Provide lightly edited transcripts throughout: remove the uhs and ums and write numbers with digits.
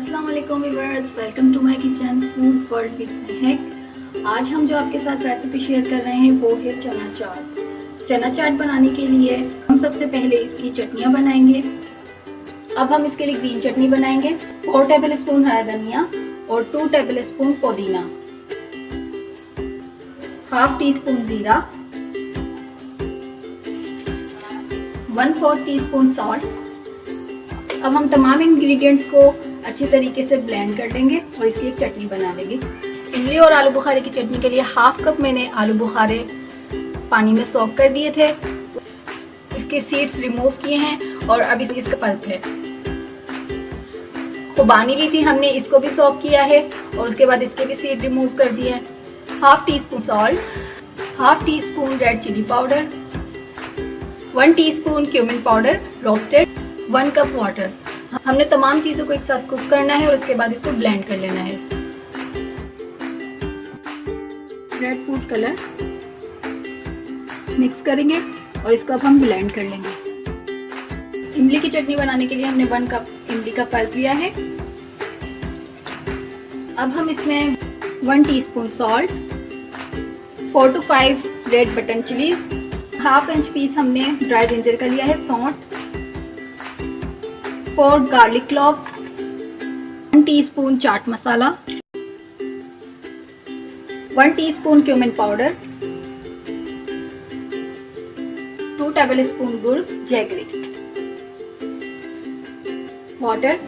अस्सलाम वालेकुम viewers, welcome to my kitchen food world with Mahak. आज हम जो आपके साथ रेसिपी शेयर कर रहे हैं वो है चना चाट। चना चाट बनाने के लिए हम सबसे पहले इसकी चटनियाँ बनाएंगे। अब हम इसके लिए ग्रीन चटनी बनाएंगे। 4 टेबल स्पून हरा धनिया और 2 टेबल स्पून पुदीना, हाफ टी स्पून जीरा, 1/4 टीस्पून सॉल्ट। अब हम तमाम इंग्रेडिएंट्स को अच्छी तरीके से ब्लेंड कर लेंगे और इसकी एक चटनी बना लेंगे। इमली और आलू बुखारे की चटनी के लिए हाफ कप मैंने आलू बुखारे पानी में सोक कर दिए थे। इसके सीड्स रिमूव किए हैं और अभी इसका पल्प है। खुबानी ली थी हमने, इसको भी सोक किया है और उसके बाद इसके भी सीड रिमूव कर दिए हैं। Half teaspoon salt, half teaspoon red chilli powder, 1 teaspoon cumin powder roasted, 1 cup water. हमने तमाम चीज़ों को एक साथ कुक करना है और उसके बाद इसको ब्लेंड कर लेना है। रेड फूड कलर मिक्स करेंगे और इसको अब हम ब्लेंड कर लेंगे। इमली की चटनी बनाने के लिए हमने 1 कप इमली का पल्प लिया है। अब हम इसमें 1 teaspoon salt, 4 to 5 red button chillies, half inch piece हमने ड्राई जिंजर का लिया है, सौंठ, 4 garlic cloves, 1 teaspoon chaat masala, 1 teaspoon cumin powder, 2 tablespoon गुड़ जैगरी, वाटर।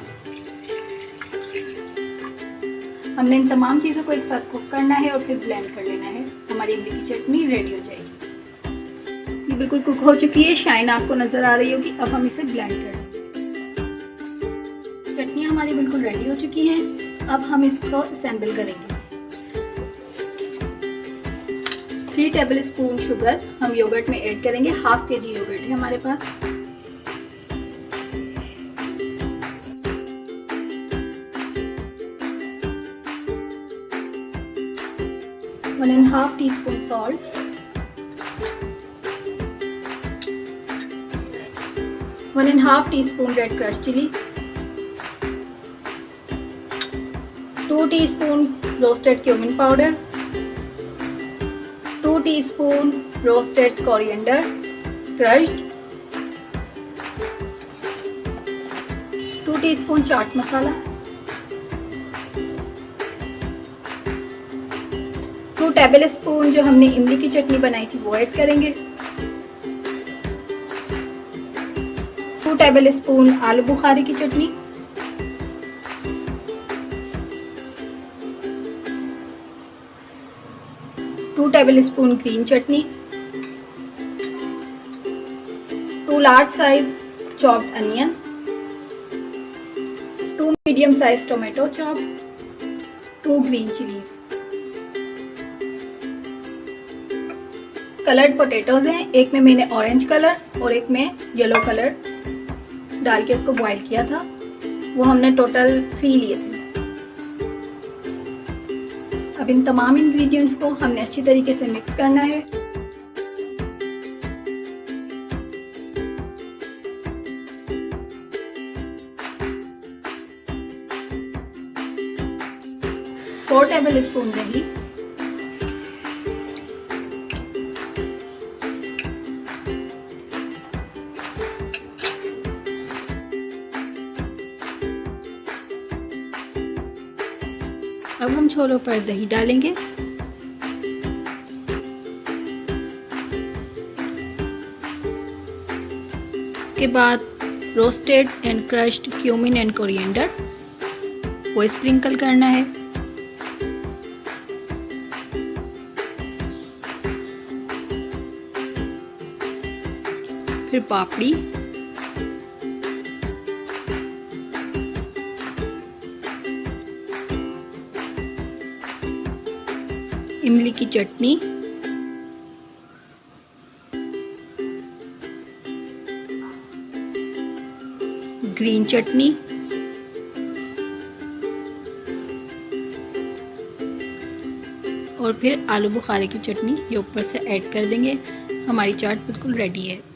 हमने इन तमाम चीज़ों को एक साथ कुक करना है और फिर ब्लेंड कर लेना है। हमारी इमली की चटनी रेडी हो जाएगी। ये बिल्कुल कुक हो चुकी है, शाइन आपको नजर आ रही होगी। अब हम इसे ब्लेंड कर लेंगे। चटनियाँ हमारी बिल्कुल रेडी हो चुकी हैं। अब हम इसको असेंबल करेंगे। 3 टेबल स्पून शुगर हम योगर्ट में ऐड करेंगे। हाफ केजी योगर्ट है हमारे पास। One and half teaspoon salt, 1.5 teaspoon red crush chili, 2 teaspoon roasted cumin powder, 2 teaspoon roasted coriander crushed, 2 teaspoon chaat masala, 2 tablespoon जो हमने इमली की चटनी बनाई थी वो ऐड करेंगे, 2 टेबल स्पून आलू बुखारे की चटनी, 2 टेबल स्पून ग्रीन चटनी, 2 large size chopped onion, 2 medium size tomato chop, 2 green chillies. Coloured potatoes हैं, एक में मैंने ऑरेंज कलर और एक में येलो कलर डाल के इसको बॉईल किया था। वो हमने टोटल 3 लिए थे। अब इन तमाम इंग्रेडिएंट्स को हमने अच्छी तरीके से मिक्स करना है। फोर टेबल स्पून दही, अब हम छोलों पर दही डालेंगे। उसके बाद roasted and crushed cumin and coriander वो स्प्रिंकल करना है। फिर पापड़ी, इमली की चटनी, ग्रीन चटनी, और फिर आलू बुखारे की चटनी ये ऊपर से ऐड कर देंगे। हमारी चाट बिल्कुल रेडी है।